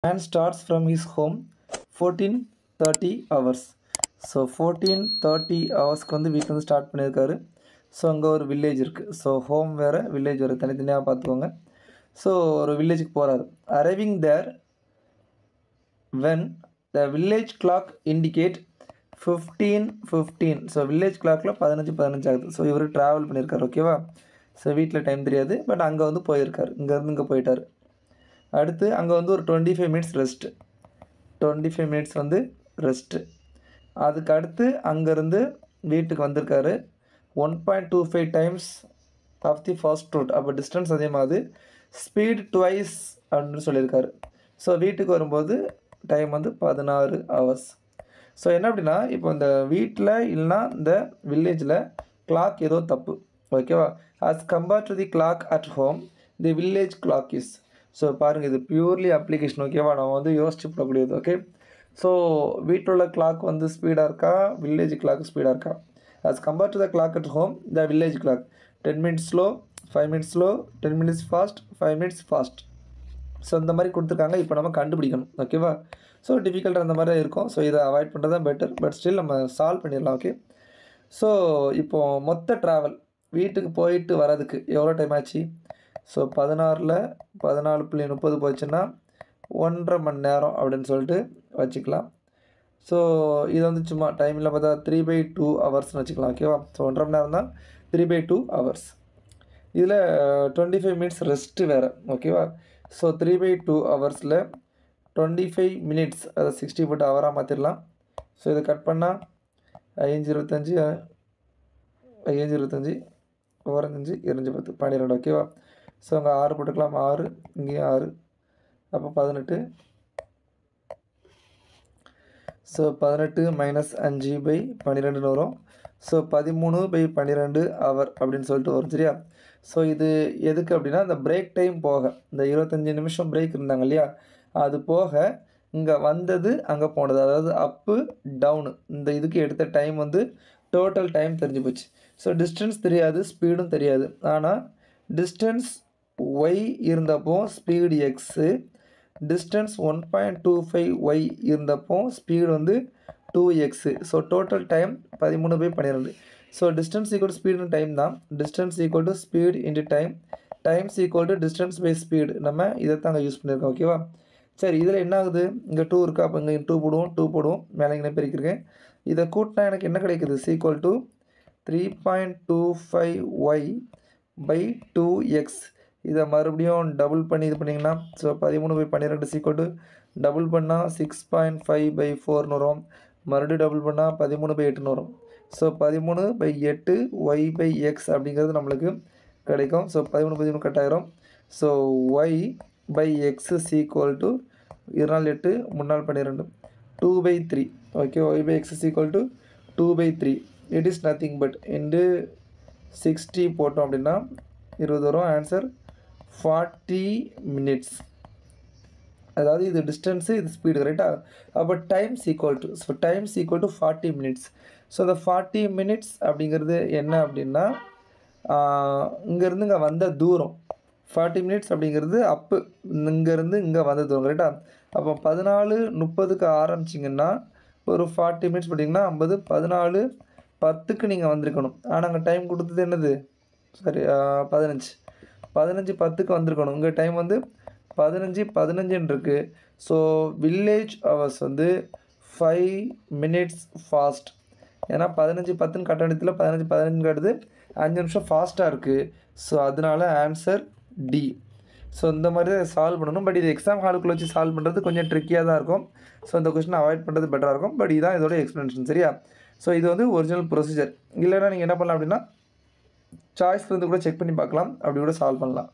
Man starts from his home 14:30 hours. So 14:30 ஹவர்ஸ்க்கு வந்து வீட்டிலேருந்து ஸ்டார்ட் பண்ணியிருக்காரு. ஸோ அங்கே ஒரு வில்லேஜ் இருக்குது. ஸோ ஹோம் வேறு, வில்லேஜ் வேறு, தனித்தனியாக பார்த்துக்கோங்க. ஸோ ஒரு வில்லேஜுக்கு போகிறாரு. Arriving there when the village clock indicate 15:15. So village கிளாக்கில் 15:15 ஆகுது. ஸோ இவர் ட்ராவல் பண்ணியிருக்காரு. ஓகேவா? ஸோ வீட்டில் டைம் தெரியாது, பட் அங்கே வந்து போயிருக்காரு. இங்கேருந்து இங்கே போயிட்டார். அடுத்து அங்கே வந்து ஒரு 25 மினிட்ஸ் ரெஸ்ட்டு. 25 மினிட்ஸ் வந்து ரெஸ்ட்டு. அதுக்கு அடுத்து அங்கேருந்து வீட்டுக்கு வந்திருக்காரு. 1.25 times of the fast route. அப்போ டிஸ்டன்ஸ் அதிகமாகுது. ஸ்பீட் ட்வைஸ் அப்படின்னு சொல்லியிருக்காரு. ஸோ வீட்டுக்கு வரும்போது டைம் வந்து 16 ஹவர்ஸ். ஸோ என்ன அப்படின்னா, இப்போ இந்த வீட்டில் இல்லைனா இந்த வில்லேஜில் கிளாக் ஏதோ தப்பு. ஓகேவா? As compared to the clock at home the village clock is. So பாருங்கள், இது பியூர்லி அப்ளிகேஷன். ஓகேவா? நம்ம வந்து யோசிச்சு போடக்கூடியது. ஓகே, ஸோ வீட்டில் உள்ள கிளாக் வந்து ஸ்பீடாக இருக்கா, வில்லேஜ் கிளாக் ஸ்பீடாக இருக்கா? As compared to the clock at home the village clock 10 minutes slow, 5 minutes slow, 10 minutes fast, 5 minutes fast. So இந்த மாதிரி கொடுத்துருக்காங்க. இப்போ நம்ம கண்டுபிடிக்கணும். ஓகேவா? ஸோ டிஃபிகல்ட்டாக அந்த மாதிரி இருக்கும். ஸோ இதை அவாய்ட் பண்ணுறது தான் பெட்டர். பட் ஸ்டில் நம்ம சால்வ் பண்ணிடலாம். ஓகே, ஸோ இப்போது மொத்த ட்ராவல் வீட்டுக்கு போயிட்டு வரதுக்கு எவ்வளோ டைம் ஆச்சு? ஸோ 16ல் 14.30 போச்சுன்னா 1.5 மணி நேரம் அப்படின்னு சொல்லிட்டு வச்சுக்கலாம். ஸோ இது வந்து சும்மா டைமில் பார்த்தா 3/2 ஹவர்ஸ்னு வச்சுக்கலாம். ஓகேவா? ஸோ 1.5 மணி நேரம் தான் 3/2 ஹவர்ஸ். இதில் 25 மினிட்ஸ் ரெஸ்ட்டு வேறு. ஓகேவா? ஸோ 3/2 ஹவர்ஸில் 25 மினிட்ஸ் அதை 60 போட்டு ஹவராக மாற்றிடலாம். ஸோ இதை கட் பண்ணால் 5:25 5:25 5 2 12. ஓகேவா? ஸோ அங்கே 6 போட்டுக்கலாம். 6 இங்கேயும் 6, அப்போ 18. ஸோ 18 - 5/12 வரும். ஸோ 13/12 ஹவர் அப்படின்னு சொல்லிட்டு வரும். சரியா? ஸோ இது எதுக்கு அப்படின்னா, இந்த பிரேக் டைம் போக, இந்த 25 நிமிஷம் பிரேக் இருந்தாங்க இல்லையா, அது போக இங்கே வந்தது அங்கே போனது, அதாவது அப்பு டவுனு, இந்த இதுக்கு எடுத்த டைம் வந்து டோட்டல் டைம் தெரிஞ்சு போச்சு. ஸோ டிஸ்டன்ஸ் தெரியாது, ஸ்பீடும் தெரியாது. ஆனால் டிஸ்டன்ஸ் ஒய் இருந்தப்போ ஸ்பீடு எக்ஸு, டிஸ்டன்ஸ் 1.25 ஒய் இருந்தப்போ ஸ்பீடு வந்து 2x. So total time 13/12. So distance equal to speed time தான். Distance equal to speed into time, times equal to distance by speed. நம்ம இதை தான் அங்கே யூஸ் பண்ணியிருக்கோம். ஓகேவா? சரி, இதில் என்ன ஆகுது? இங்கே 2 இருக்கா, அப்போ இங்கே 2 போடுவோம். மேலே இங்கே பெருக்கிருக்கேன். இதை கூட்டினா எனக்கு என்ன கிடைக்குது? Equal to 3.25 y/2x. இதை மறுபடியும் டபுள் பண்ணி இது பண்ணிங்கன்னா, ஸோ 13/12 ஈக்குவல் டு டபுள் பண்ணால் 6.5/4 வரும். மறுபடியும் டபுள் பண்ணால் 13/8 வரும். ஸோ 13/8 y/x அப்படிங்கிறது நம்மளுக்கு கிடைக்கும். ஸோ 13 கட் ஆயிரும். So y/x equal to 2×8 3×12 2/3. Okay, y/x equal to 2/3. It is nothing but into 60 போட்டோம் அப்படின்னா 20 வரும். Answer 40 minutes. அதாவது இது டிஸ்டன்ஸு, இது ஸ்பீடு. கரெக்டாக? அப்போ times equal to, so times equal to 40 minutes. So இந்த 40 மினிட்ஸ் அப்படிங்கிறது என்ன அப்படின்னா, இங்கேருந்து இங்கே வந்த தூரம். 40 மினிட்ஸ் அப்படிங்கிறது அப்பு, இங்கேருந்து இங்கே வந்த தூரம். கரெக்டாக? அப்போ 14:30க்கு ஆரம்பிச்சிங்கன்னா ஒரு 40 மினிட்ஸ் போட்டிங்கன்னா 50, 14:10க்கு நீங்கள் வந்திருக்கணும். ஆனால் அங்கே டைம் கொடுத்தது என்னது? சரி, 15:10க்கு வந்திருக்கணும். இங்கே டைம் வந்து 15:15 இருக்குது. ஸோ வில்லேஜ் ஹவர்ஸ் வந்து 5 மினிட்ஸ் ஃபாஸ்ட். ஏன்னா 15:10 கட்டணத்தில் 15:15 காட்டுது, 5 நிமிஷம் ஃபாஸ்ட்டாக இருக்குது. ஸோ அதனால ஆன்சர் டி. ஸோ இந்த மாதிரி தான் சால்வ் பண்ணணும். பட் இது எக்ஸாம் ஹாலுக்குள்ளே வச்சு சால்வ் பண்ணுறது கொஞ்சம் ட்ரிக்கியாக தான் இருக்கும். ஸோ இந்த கொஸ்டினை அவாய்ட் பண்ணுறது பெட்டராக இருக்கும். பட் இதுதான் இதோட எக்ஸ்ப்ளனேஷன். சரியா? ஸோ இது வந்து ஒரிஜினல் ப்ரொசீஜர். இல்லைன்னா நீங்கள் என்ன பண்ணலாம் அப்படின்னா, சாய்ஸ் இருந்து கூட செக் பண்ணி பார்க்கலாம், அப்படி கூட சால்வ் பண்ணலாம்.